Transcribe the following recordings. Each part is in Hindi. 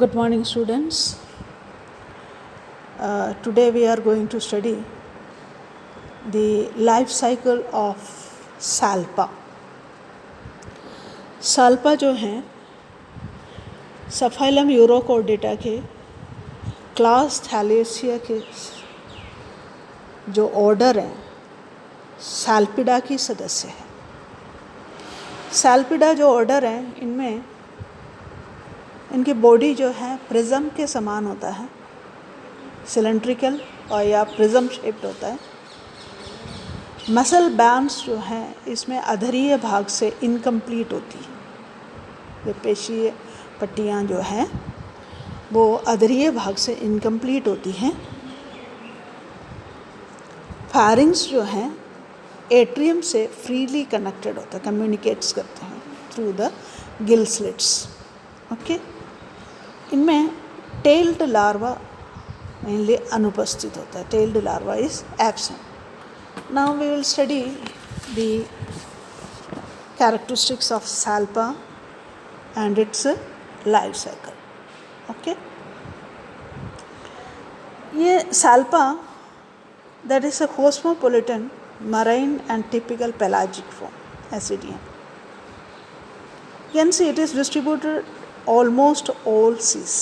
Good morning, students. Today we are going to study the life cycle of salpa. Salpa जो हैं सफाइलम यूरोकोर्डेटा के क्लास थैलेसिया के जो ऑर्डर हैं साल्पिडा की सदस्य है. साल्पिडा जो ऑर्डर हैं इनमें इनकी बॉडी जो है प्रिज्म के समान होता है, सिलेंड्रिकल और या प्रिज्म शेप्ड होता है. मसल बैंड्स जो हैं इसमें अधरीय भाग से इनकम्प्लीट होती है. ये पेशीय पट्टियाँ जो हैं वो अधरीय भाग से इनकम्प्लीट होती हैं. फारिंग्स जो हैं एट्रियम से फ्रीली कनेक्टेड होता है, कम्युनिकेट्स करते हैं through the gill slits. Okay, इनमें टेल्ड लार्वा मेनली अनुपस्थित होता है. Tailed larva is absent. Now we will study the characteristics of salpa and its life cycle. Okay, ये salpa that is a cosmopolitan marine and typical pelagic form, Ascidian. You can see it is distributed almost all seas.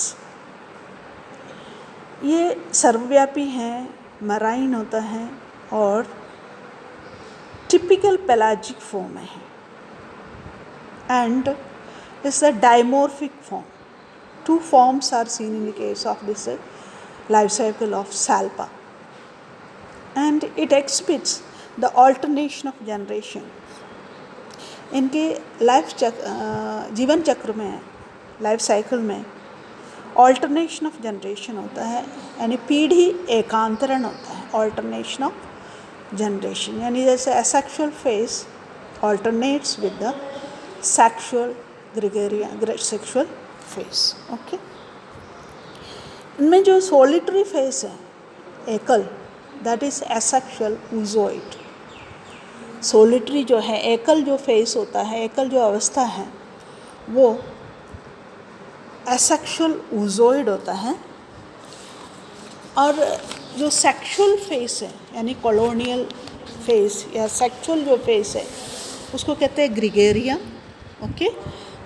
ये सर्वव्यापी हैं, मराइन होता है और टिपिकल पेलाजिक फॉर्म है and it's a dimorphic form. Two forms are seen in the case of this life cycle of salpa and it exhibits the alternation of generation. इनके जीवन चक्र में, लाइफ साइकिल में ऑल्टरनेशन ऑफ जनरेशन होता है, यानी पीढ़ी एकांतरण होता है. ऑल्टरनेशन ऑफ जनरेशन यानी जैसे asexual phase alternates with the sexual Gregorian sexual phase. Okay, इनमें जो सोलिटरी फेज है एकल, दैट इज एसेक्सुअल ऊजोइड. सोलिटरी जो है एकल जो फेस होता है, एकल जो अवस्था है वो एसेक्सुअल ऊजोइड होता है. और जो सेक्सुअल फेस है यानी कॉलोनियल फेस या सेक्सुअल जो फेस है उसको कहते हैं ग्रिगेरिया. ओके,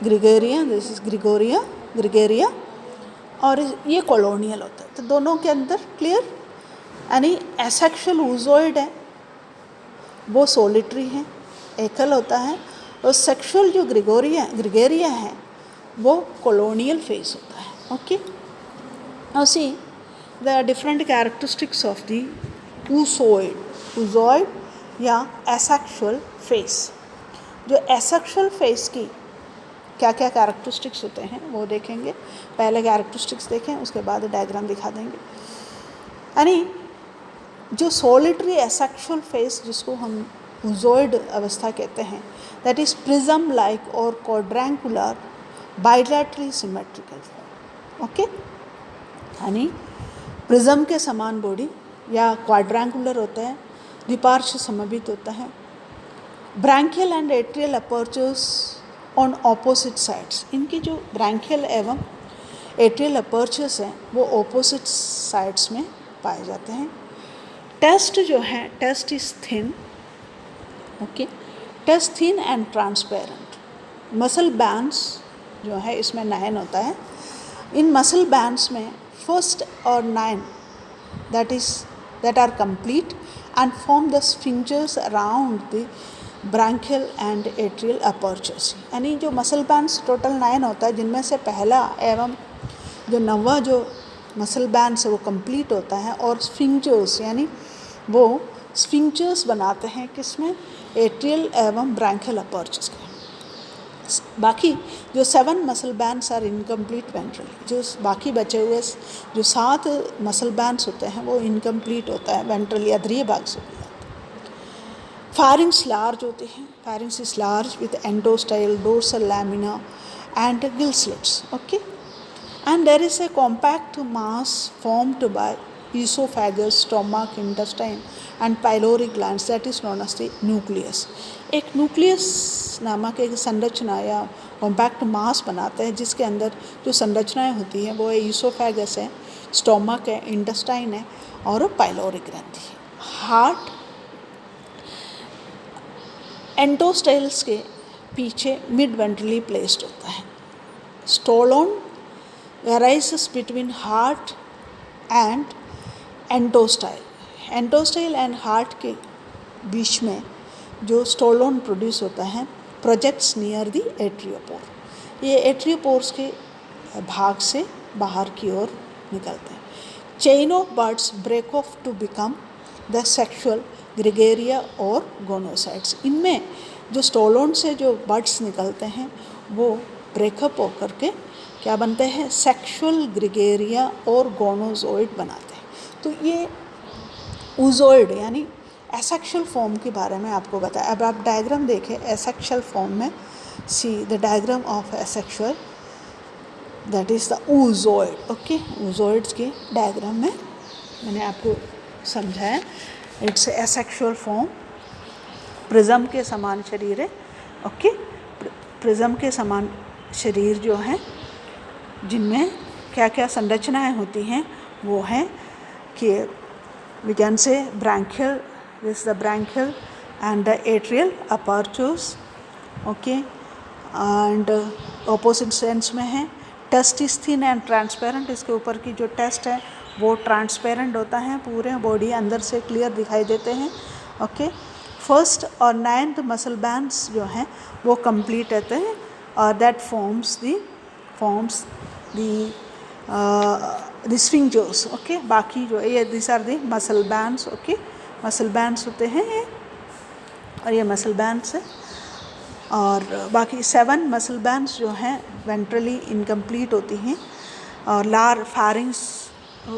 ग्रिगेरिया, दिस इज ग्रिगेरिया और ये कॉलोनियल होता है. तो दोनों के अंदर क्लियर, यानी एसेक्सुअल ऊजोइड है वो सोलिटरी है, एकल होता है, और सेक्सुअल जो ग्रिगेरिया है वो कॉलोनियल फेस होता है. Okay, now see the different characteristics of the oozooid या एसेक्सुअल फेस. जो एसेक्सुअल फेस की क्या क्या कैरेक्टरिस्टिक्स होते हैं वो देखेंगे. पहले कैरेक्टरिस्टिक्स देखें, उसके बाद डायग्राम दिखा देंगे. यानी जो सोलिटरी एसेक्सुअल फेस जिसको हम ऊजोइड अवस्था कहते हैं, दैट इज प्रिज्म लाइक और क्वाड्रेंगुलर बाइलैटरली सिमेट्रिकल फॉर्म. ओके, यानी प्रिज्म के समान बॉडी या क्वाड्रेंगुलर होता है, द्विपार्श्व सममित होता है. Branchial and atrial apertures on opposite sides. इनकी जो ब्रैंकियल एवं एट्रियल अपर्चर्स हैं वो ऑपोजिट साइड्स में पाए जाते हैं. टेस्ट जो है, test is thin. Okay, test thin and transparent. Muscle bands जो है इसमें 9 होता है. इन मसल बैंड्स में फर्स्ट और 9 that are complete and form the sphincters around the branchial and atrial apertures. यानी जो मसल बैंड्स टोटल 9 होता है, जिनमें से पहला एवं जो 9वां जो मसल बैंड्स है वो कंप्लीट होता है और स्फिंक्टर्स यानी वो स्फिंक्टर्स बनाते हैं किसमें, एट्रियल एवं ब्रैंकियल अपर्चर्स के. बाकी जो 7 muscle bands are incomplete ventrally. जो बाकी बचे हुए जो 7 मसल बैंड्स होते हैं वो इनकम्प्लीट होता है वेंट्रली, अधरीय भाग से. फारिंग्स लार्ज होते हैं. Pharynx is large with endostyle, dorsal lamina and Gill slits. Okay, and there is a compact mass formed by esophagus, stomach, intestine and pylori glands, that is known as the nucleus. एक न्यूक्लियस नामक एक संरचना या कॉम्पैक्ट मास बनाता है जिसके अंदर जो संरचनाएं होती हैं वो ईसोफेगस है, स्टोमक है, इंटेस्टाइन है और पाइलोरी ग्रंथि है. हार्ट एंडोस्टाइल्स के पीछे मिड वेंट्रली प्लेस्ड होता है. Stolon arises between heart and endostyle. Endostyle and heart के बीच में जो स्टोलोन प्रोड्यूस होता है प्रोजेक्ट्स नियर द एट्रियोपोर. ये एट्रियोपोर्स के भाग से बाहर की ओर निकलते हैं. Chain of buds break off to become the sexual gregaria और गोनोसाइट्स. इनमें जो स्टोलोन से जो बर्ड्स निकलते हैं वो ब्रेकअप होकर के क्या बनते हैं, सेक्सुअल ग्रेगेरिया और गोनोजोइड बनाते हैं. तो ये ऊजोइड यानी एसेक्सुअल फॉर्म के बारे में आपको बताया. अब आप डायग्राम देखें एसेक्सुअल फॉर्म में. See the diagram of asexual, that is the oozooid. Okay, oozooids के डायग्राम में मैंने आपको समझाया. It's asexual form. प्रिज्म के समान शरीर है. ओके, प्रिज्म के समान शरीर जो है जिनमें क्या क्या संरचनाएं होती हैं वो हैं कि we can say branchial, this the branchial and the atrial apertures. Okay, and opposite sense में है. Test is thin and transparent. इसके ऊपर की जो टेस्ट है वो ट्रांसपेरेंट होता है, पूरे बॉडी अंदर से क्लियर दिखाई देते हैं. ओके, फर्स्ट और 9th मसल बैंड्स जो हैं वो कंप्लीट रहते हैं और that forms the sphincters. Okay, बाकी जो ये this are the muscle bands. Okay, muscle bands होते हैं ये और ये मसल बैंड्स है. और बाकी 7 मसल बैंड्स जो हैं वेंट्रली इनकम्प्लीट होती हैं और लार फैरिंग्स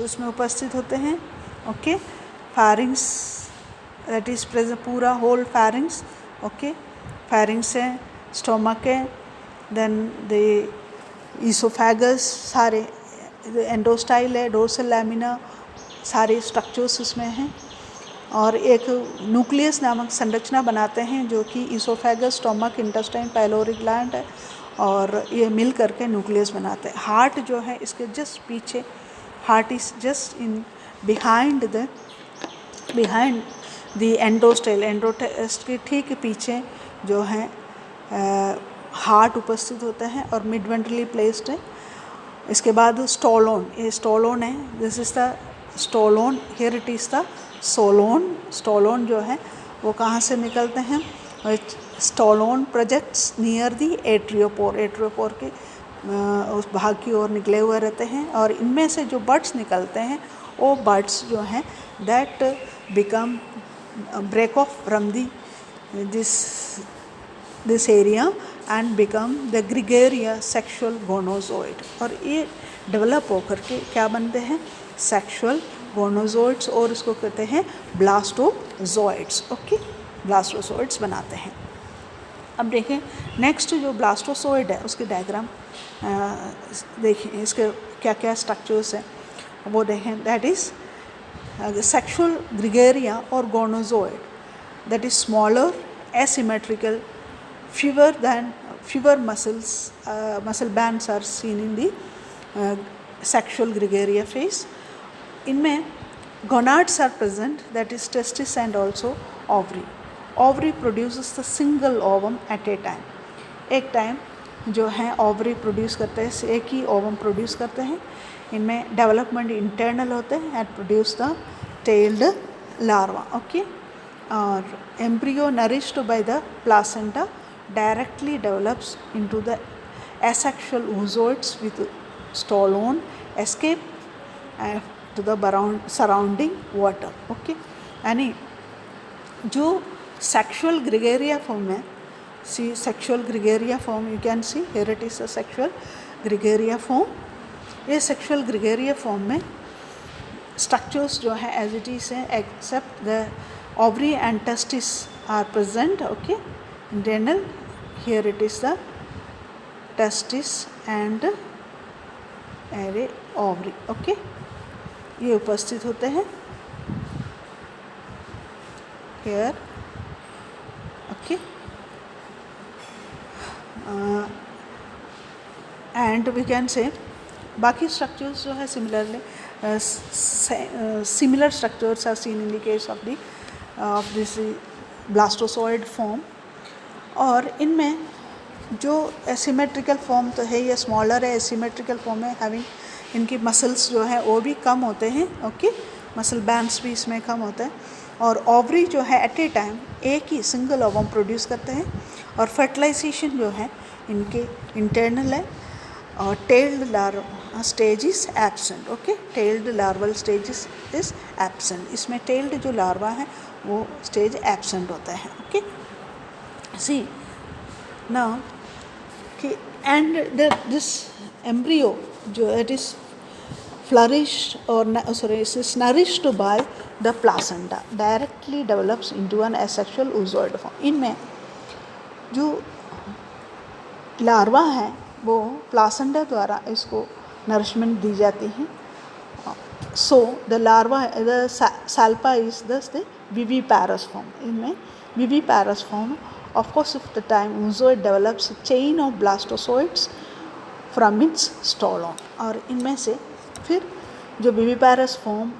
उसमें उपस्थित होते हैं. ओके, फैरिंग्स दैट इज प्रेजेंट, पूरा होल फैरिंग्स. ओके, फैरिंग्स है, स्टोमक है, देन द ईसोफेगस, सारे एंडोस्टाइल है, डोर्सल लैमिना, सारे स्ट्रक्चर्स इसमें हैं. और एक न्यूक्लियस नामक संरचना बनाते हैं जो कि oesophagus, stomach, intestine, pylori gland है और ये मिल करके न्यूक्लियस बनाते हैं. हार्ट जो है इसके जस्ट पीछे, heart is just in behind the endostyle. Endostyle के ठीक पीछे जो है हार्ट उपस्थित होता है और मिड वेंट्रली प्लेस्ड है. इसके बाद स्टोलोन, ये स्टोलोन है, this is the stolon, here it is the stolon. Stolon जो है वो कहाँ से निकलते हैं, stolon projects near the atriopore. Atriopore के उस भाग की ओर निकले हुए रहते हैं और इनमें से जो बर्ड्स निकलते हैं वो बर्ड्स जो हैं that become break off from this area and become the gregaria sexual gonozooid. और ये डेवलप होकर के क्या बनते हैं, सेक्सुअल गोनोजोइड्स, और इसको कहते हैं ब्लास्टोजोइड्स. ओके, ब्लास्टोजोइड्स बनाते हैं. अब देखें नेक्स्ट जो ब्लास्टोजोइड है उसके डायग्राम देखें, इसके क्या क्या स्ट्रक्चर्स हैं वो देखें. दैट इज़ सेक्सुअल ग्रेगेरिया और gonozooid, that is smaller, asymmetrical, fewer muscle bands are seen in the sexual gregaria phase. इनमें gonads are present, that is testis and also ovary. Ovary produces the single ovum at a time. एक टाइम जो है ovary प्रोड्यूस करते हैं, एक ही ओवम प्रोड्यूस करते हैं. इनमें डेवलपमेंट इंटरनल होते हैं and produce the tailed larva. Okay, और embryo nourished by the placenta directly develops into the asexual oozoids with stolon escape to the surrounding water. Okay, यानी जो sexual gregaria form है, see sexual gregaria form, you can see here it is a sexual gregaria form. ये sexual gregaria form में structures जो है as it is है, except the ovary and testis are present. Okay, internal, here it is the testis and ovary. Okay, ये उपस्थित होते हैं here, okay. And we can say बाकी स्ट्रक्चर्स जो है similarly similar structures are seen in the case of this blastozooid form. और इनमें जो एसिमेट्रिकल फॉर्म तो है, ये स्मॉलर है, एसिमेट्रिकल फॉर्म है हैविंग, इनकी मसल्स जो है वो भी कम होते हैं, ओके, मसल बैंड्स भी इसमें कम होते हैं। और ओवरी जो है एट ए टाइम एक ही सिंगल ओवम प्रोड्यूस करते हैं। और फर्टिलाइजेशन जो है इनके इंटरनल है। और tailed larva stage is absent, okay, tailed larval stage is absent. इसमें टेल्ड जो लार्वा है वो स्टेज एब्सेंट होता है, ओके। सी नाउ कि एंड दिस एम्ब्रियो जो it is flourished or sorry is nourished by the placenta directly develops into an asexual oozoid form। इनमें जो लार्वा है वो प्लासेंटा द्वारा इसको नरिशमेंट दी जाती है। So the larva the salpa is thus the viviparous form. इनमें viviparous form of course of the time oozoid develops a chain of blastozoids from its stolon। और इनमें से फिर जो विविपैरस फॉर्म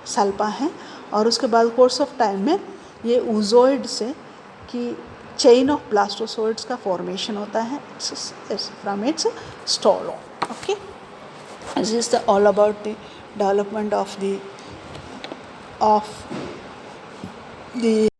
सल्पा है और उसके बाद कोर्स ऑफ टाइम में ये oozoid से कि चेन ऑफ ब्लास्टोसोइड्स का फॉर्मेशन होता है from its stolon, okay. This is the all about the development of the